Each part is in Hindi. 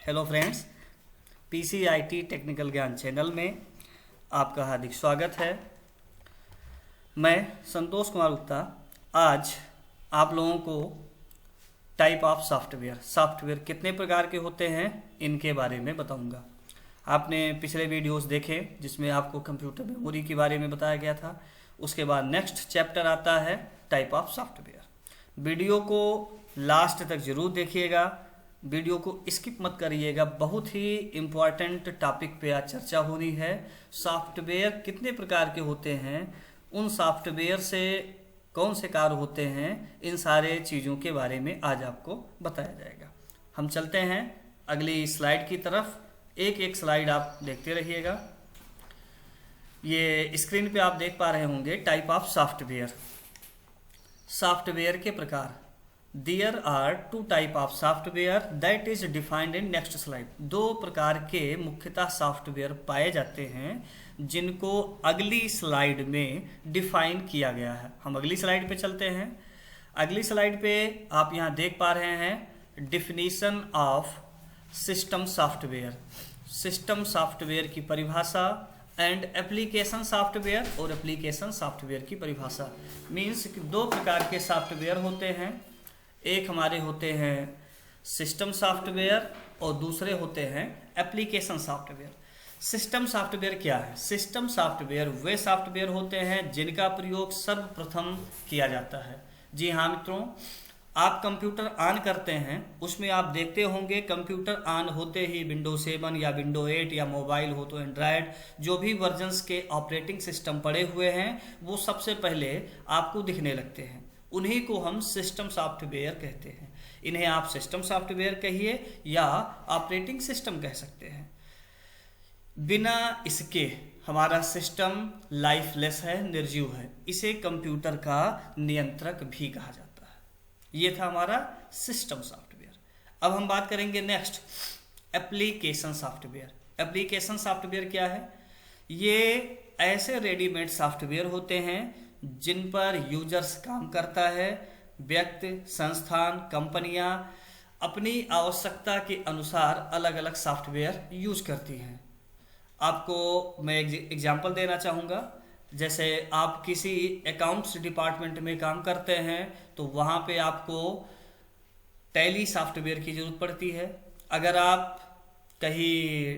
हेलो फ्रेंड्स, पीसीआईटी टेक्निकल ज्ञान चैनल में आपका हार्दिक स्वागत है। मैं संतोष कुमार गुप्ता आज आप लोगों को टाइप ऑफ सॉफ्टवेयर कितने प्रकार के होते हैं इनके बारे में बताऊंगा। आपने पिछले वीडियोस देखे जिसमें आपको कंप्यूटर मेमोरी के बारे में बताया गया था। उसके बाद नेक्स्ट चैप्टर आता है टाइप ऑफ सॉफ्टवेयर। वीडियो को लास्ट तक जरूर देखिएगा, वीडियो को स्किप मत करिएगा। बहुत ही इम्पॉर्टेंट टॉपिक पे आज चर्चा होनी है। सॉफ्टवेयर कितने प्रकार के होते हैं, उन सॉफ्टवेयर से कौन से कार्य होते हैं, इन सारे चीज़ों के बारे में आज आपको बताया जाएगा। हम चलते हैं अगली स्लाइड की तरफ। एक एक स्लाइड आप देखते रहिएगा। ये स्क्रीन पे आप देख पा रहे होंगे टाइप ऑफ सॉफ्टवेयर के प्रकार। There are two type of software that is defined in next slide। दो प्रकार के मुख्यतः सॉफ्टवेयर पाए जाते हैं जिनको अगली स्लाइड में डिफाइन किया गया है। हम अगली स्लाइड पे चलते हैं। अगली स्लाइड पे आप यहाँ देख पा रहे हैं definition of system software. System software की परिभाषा एंड एप्लीकेशन सॉफ्टवेयर और एप्लीकेशन सॉफ्टवेयर की परिभाषा। मीन्स कि दो प्रकार के सॉफ्टवेयर होते हैं। एक हमारे होते हैं सिस्टम सॉफ्टवेयर और दूसरे होते हैं एप्लीकेशन सॉफ्टवेयर। सिस्टम सॉफ्टवेयर क्या है? सिस्टम सॉफ्टवेयर वे सॉफ्टवेयर होते हैं जिनका प्रयोग सर्वप्रथम किया जाता है। जी हाँ मित्रों, आप कंप्यूटर ऑन करते हैं, उसमें आप देखते होंगे कंप्यूटर ऑन होते ही विंडो 7 या विंडो 8 या मोबाइल हो तो एंड्रॉयड, जो भी वर्जन्स के ऑपरेटिंग सिस्टम पड़े हुए हैं वो सबसे पहले आपको दिखने लगते हैं। उन्हीं को हम सिस्टम सॉफ्टवेयर कहते हैं। इन्हें आप सिस्टम सॉफ्टवेयर कहिए या ऑपरेटिंग सिस्टम कह सकते हैं। बिना इसके हमारा सिस्टम लाइफलेस है, निर्जीव है। इसे कंप्यूटर का नियंत्रक भी कहा जाता है। ये था हमारा सिस्टम सॉफ्टवेयर। अब हम बात करेंगे next application software. Application software क्या है? ये ऐसे रेडीमेड सॉफ्टवेयर होते हैं जिन पर यूजर्स काम करता है। व्यक्ति, संस्थान, कंपनियां अपनी आवश्यकता के अनुसार अलग अलग सॉफ्टवेयर यूज करती हैं। आपको मैं एग्जांपल देना चाहूँगा। जैसे आप किसी अकाउंट्स डिपार्टमेंट में काम करते हैं तो वहाँ पे आपको टैली सॉफ्टवेयर की ज़रूरत पड़ती है। अगर आप कहीं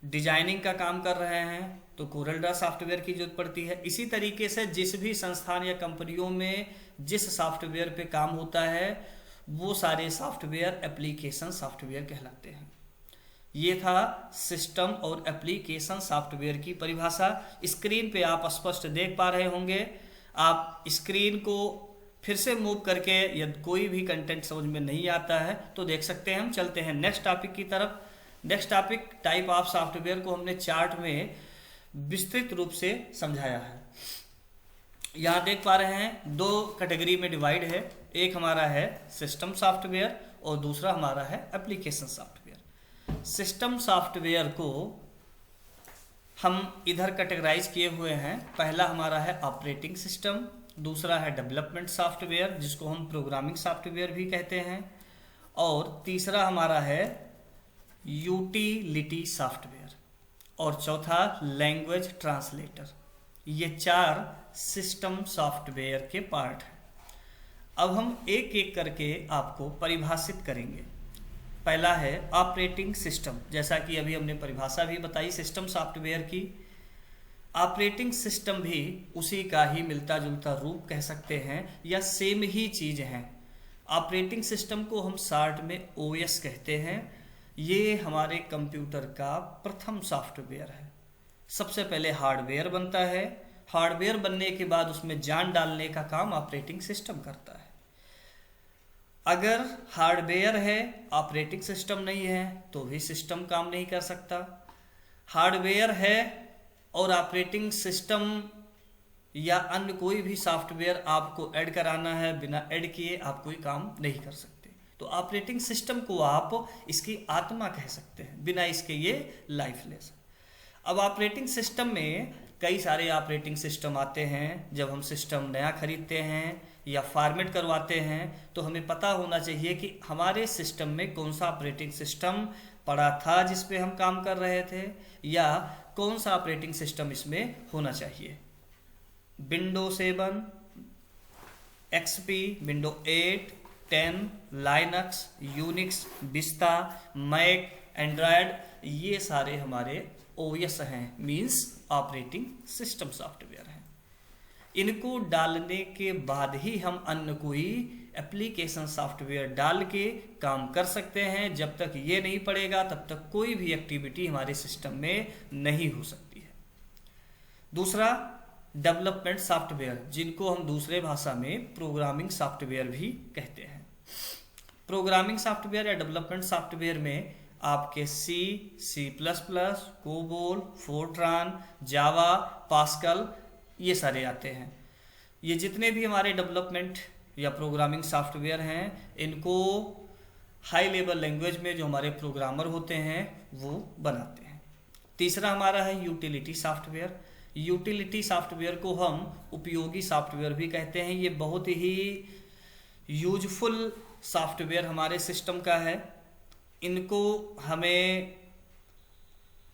डिजाइनिंग का काम कर रहे हैं तो कोरलड्रा सॉफ्टवेयर की जरूरत पड़ती है। इसी तरीके से जिस भी संस्थान या कंपनियों में जिस सॉफ्टवेयर पे काम होता है वो सारे सॉफ्टवेयर एप्लीकेशन सॉफ्टवेयर कहलाते हैं। ये था सिस्टम और एप्लीकेशन सॉफ्टवेयर की परिभाषा। स्क्रीन पे आप स्पष्ट देख पा रहे होंगे। आप स्क्रीन को फिर से मूव करके यदि कोई भी कंटेंट समझ में नहीं आता है तो देख सकते हैं। हम चलते हैं नेक्स्ट टॉपिक की तरफ। Next topic type of software को हमने चार्ट में विस्तृत रूप से समझाया है। यहाँ देख पा रहे हैं दो कैटेगरी में डिवाइड है। एक हमारा है सिस्टम सॉफ्टवेयर और दूसरा हमारा है एप्लीकेशन सॉफ्टवेयर। सिस्टम सॉफ्टवेयर को हम इधर कैटेगराइज किए हुए हैं। पहला हमारा है ऑपरेटिंग सिस्टम, दूसरा है डेवलपमेंट सॉफ्टवेयर जिसको हम प्रोग्रामिंग सॉफ्टवेयर भी कहते हैं, और तीसरा हमारा है यूटिलिटी सॉफ्टवेयर, और चौथा लैंग्वेज ट्रांसलेटर। ये चार सिस्टम सॉफ्टवेयर के पार्ट हैं। अब हम एक एक करके आपको परिभाषित करेंगे। पहला है ऑपरेटिंग सिस्टम। जैसा कि अभी हमने परिभाषा भी बताई सिस्टम सॉफ्टवेयर की। ऑपरेटिंग सिस्टम भी उसी का ही मिलता जुलता रूप कह सकते हैं या सेम ही चीज़ है। ऑपरेटिंग सिस्टम को हम शॉर्ट में ओएस कहते हैं। ये हमारे कंप्यूटर का प्रथम सॉफ्टवेयर है। सबसे पहले हार्डवेयर बनता है, हार्डवेयर बनने के बाद उसमें जान डालने का काम ऑपरेटिंग सिस्टम करता है। अगर हार्डवेयर है, ऑपरेटिंग सिस्टम नहीं है तो भी सिस्टम काम नहीं कर सकता। हार्डवेयर है और ऑपरेटिंग सिस्टम या अन्य कोई भी सॉफ्टवेयर आपको ऐड कराना है, बिना ऐड किए आप कोई काम नहीं कर सकते। तो ऑपरेटिंग सिस्टम को आप इसकी आत्मा कह सकते हैं, बिना इसके ये लाइफलेस। अब ऑपरेटिंग सिस्टम में कई सारे ऑपरेटिंग सिस्टम आते हैं। जब हम सिस्टम नया खरीदते हैं या फॉर्मेट करवाते हैं तो हमें पता होना चाहिए कि हमारे सिस्टम में कौन सा ऑपरेटिंग सिस्टम पड़ा था जिस पे हम काम कर रहे थे, या कौन सा ऑपरेटिंग सिस्टम इसमें होना चाहिए। Window 7, XP, window 8, 10, Linux, Unix, Vista, Mac, Android, ये सारे हमारे ओएस हैं, मीन्स ऑपरेटिंग सिस्टम सॉफ्टवेयर हैं। इनको डालने के बाद ही हम अन्य कोई एप्लीकेशन सॉफ्टवेयर डाल के काम कर सकते हैं। जब तक ये नहीं पड़ेगा तब तक कोई भी एक्टिविटी हमारे सिस्टम में नहीं हो सकती है। दूसरा, डेवलपमेंट सॉफ्टवेयर, जिनको हम दूसरे भाषा में प्रोग्रामिंग सॉफ्टवेयर भी कहते हैं। प्रोग्रामिंग सॉफ्टवेयर या डेवलपमेंट सॉफ्टवेयर में आपके C plus plus, COBOL, Fortran, Java, Pascal, ये सारे आते हैं। ये जितने भी हमारे डेवलपमेंट या प्रोग्रामिंग सॉफ्टवेयर हैं, इनको हाई लेवल लैंग्वेज में जो हमारे प्रोग्रामर होते हैं वो बनाते हैं। तीसरा हमारा है यूटिलिटी सॉफ्टवेयर। यूटिलिटी सॉफ्टवेयर को हम उपयोगी सॉफ्टवेयर भी कहते हैं। ये बहुत ही यूजफुल सॉफ्टवेयर हमारे सिस्टम का है। इनको हमें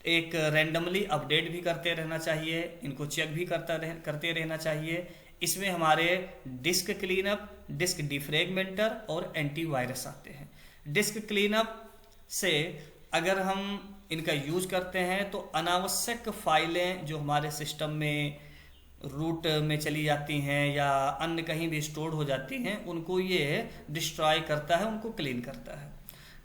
एक रैंडमली अपडेट भी करते रहना चाहिए, इनको चेक भी करते रहना चाहिए। इसमें हमारे डिस्क क्लीनअप, डिस्क डिफ्रैगमेंटर और एंटीवायरस आते हैं। डिस्क क्लीनअप से अगर हम इनका यूज करते हैं तो अनावश्यक फाइलें जो हमारे सिस्टम में रूट में चली जाती हैं या अन्य कहीं भी स्टोर हो जाती हैं, उनको ये डिस्ट्रॉय करता है, उनको क्लीन करता है।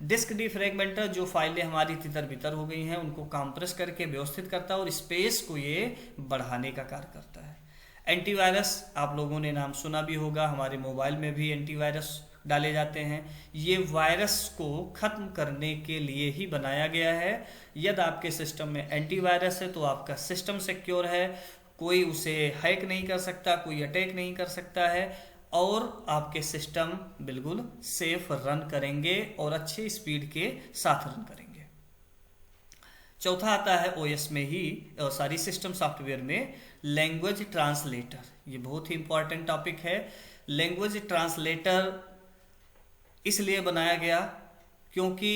डिस्क डिफ्रैगमेंटर जो फाइलें हमारी तितर बितर हो गई हैं उनको कंप्रेस करके व्यवस्थित करता है और स्पेस को ये बढ़ाने का कार्य करता है। एंटीवायरस, आप लोगों ने नाम सुना भी होगा, हमारे मोबाइल में भी एंटीवायरस डाले जाते हैं। ये वायरस को खत्म करने के लिए ही बनाया गया है। यदि आपके सिस्टम में एंटीवायरस है तो आपका सिस्टम सिक्योर है, कोई उसे हैक नहीं कर सकता, कोई अटैक नहीं कर सकता है और आपके सिस्टम बिल्कुल सेफ रन करेंगे और अच्छी स्पीड के साथ रन करेंगे। चौथा आता है ओएस में ही सारी सिस्टम सॉफ्टवेयर में लैंग्वेज ट्रांसलेटर। ये बहुत ही इंपॉर्टेंट टॉपिक है। लैंग्वेज ट्रांसलेटर इसलिए बनाया गया क्योंकि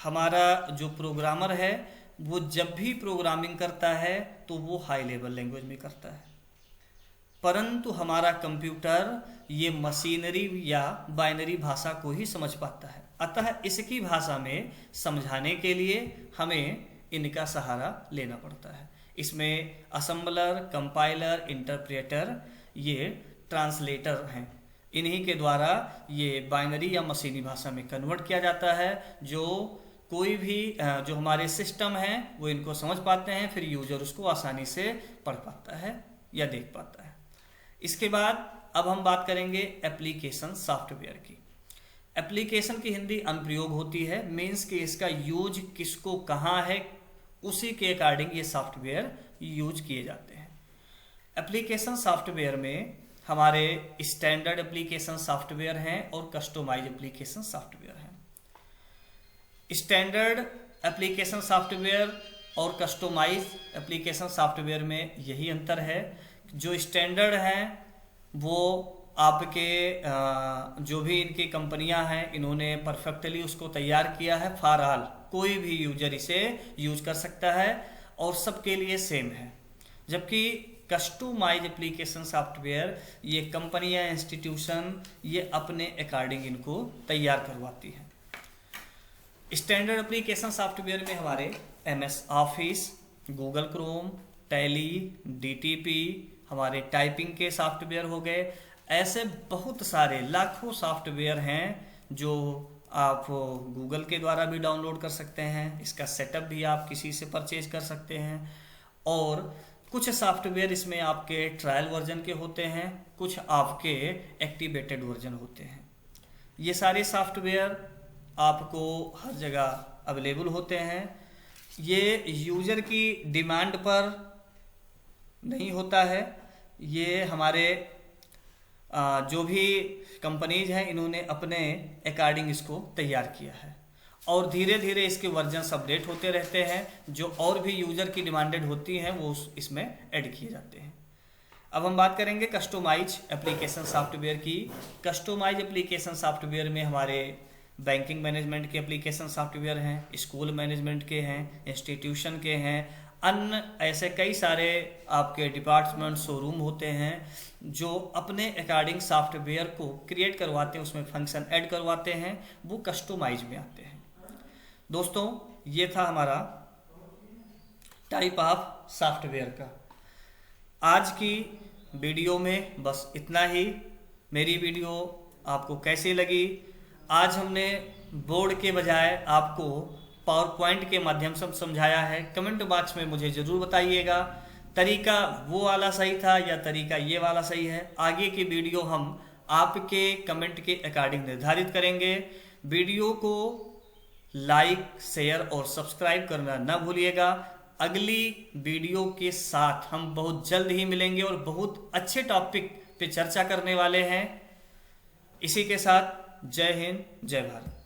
हमारा जो प्रोग्रामर है वो जब भी प्रोग्रामिंग करता है तो वो हाई लेवल लैंग्वेज में करता है, परंतु हमारा कंप्यूटर ये मशीनरी या बाइनरी भाषा को ही समझ पाता है। अतः इसकी भाषा में समझाने के लिए हमें इनका सहारा लेना पड़ता है। इसमें असेंबलर, कंपाइलर, इंटरप्रेटर, ये ट्रांसलेटर हैं। इन्हीं के द्वारा ये बाइनरी या मशीनी भाषा में कन्वर्ट किया जाता है। जो कोई भी जो हमारे सिस्टम हैं वो इनको समझ पाते हैं, फिर यूजर उसको आसानी से पढ़ पाता है या देख पाता है। इसके बाद अब हम बात करेंगे एप्लीकेशन सॉफ्टवेयर की। एप्लीकेशन की हिंदी अनुप्रयोग होती है, मीन्स कि इसका यूज किसको कहाँ है उसी के अकॉर्डिंग ये सॉफ्टवेयर यूज किए जाते हैं। एप्लीकेशन सॉफ्टवेयर में हमारे स्टैंडर्ड एप्लीकेशन सॉफ्टवेयर हैं और कस्टमाइज एप्लीकेशन सॉफ्टवेयर हैं। स्टैंडर्ड एप्लीकेशन सॉफ्टवेयर और कस्टमाइज एप्लीकेशन सॉफ्टवेयर में यही अंतर है। जो स्टैंडर्ड हैं वो आपके जो भी इनकी कंपनियां हैं इन्होंने परफेक्टली उसको तैयार किया है फॉर ऑल, कोई भी यूजर इसे यूज कर सकता है और सबके लिए सेम है। जबकि कस्टमाइज एप्लीकेशन सॉफ्टवेयर ये कंपनियां, इंस्टीट्यूशन ये अपने अकॉर्डिंग इनको तैयार करवाती हैं। स्टैंडर्ड एप्लीकेशन सॉफ्टवेयर में हमारे MS office, Google Chrome, tally, DTP, हमारे टाइपिंग के सॉफ्टवेयर हो गए। ऐसे बहुत सारे लाखों सॉफ्टवेयर हैं जो आप गूगल के द्वारा भी डाउनलोड कर सकते हैं। इसका सेटअप भी आप किसी से परचेज कर सकते हैं और कुछ सॉफ्टवेयर इसमें आपके ट्रायल वर्जन के होते हैं, कुछ आपके एक्टिवेटेड वर्जन होते हैं। ये सारे सॉफ्टवेयर आपको हर जगह अवेलेबल होते हैं। ये यूजर की डिमांड पर नहीं होता है, ये हमारे जो भी कंपनीज हैं इन्होंने अपने अकॉर्डिंग इसको तैयार किया है और धीरे धीरे इसके वर्जन्स अपडेट होते रहते हैं। जो और भी यूजर की डिमांडेड होती हैं वो इसमें ऐड किए जाते हैं। अब हम बात करेंगे कस्टमाइज एप्लीकेशन सॉफ्टवेयर की। कस्टमाइज एप्लीकेशन सॉफ्टवेयर में हमारे बैंकिंग मैनेजमेंट के एप्लीकेशन सॉफ्टवेयर हैं, स्कूल मैनेजमेंट के हैं, इंस्टीट्यूशन के हैं, अन्य ऐसे कई सारे आपके डिपार्टमेंट शोरूम होते हैं जो अपने अकॉर्डिंग सॉफ्टवेयर को क्रिएट करवाते हैं, उसमें फंक्शन ऐड करवाते हैं, वो कस्टमाइज में आते हैं। दोस्तों ये था हमारा टाइप ऑफ सॉफ्टवेयर का। आज की वीडियो में बस इतना ही। मेरी वीडियो आपको कैसी लगी? आज हमने बोर्ड के बजाय आपको पावर पॉइंट के माध्यम से समझाया है। कमेंट बॉक्स में मुझे ज़रूर बताइएगा तरीका वो वाला सही था या तरीका ये वाला सही है। आगे की वीडियो हम आपके कमेंट के अकॉर्डिंग निर्धारित करेंगे। वीडियो को लाइक, शेयर और सब्सक्राइब करना ना भूलिएगा। अगली वीडियो के साथ हम बहुत जल्द ही मिलेंगे और बहुत अच्छे टॉपिक पे चर्चा करने वाले हैं। इसी के साथ जय हिंद, जय भारत।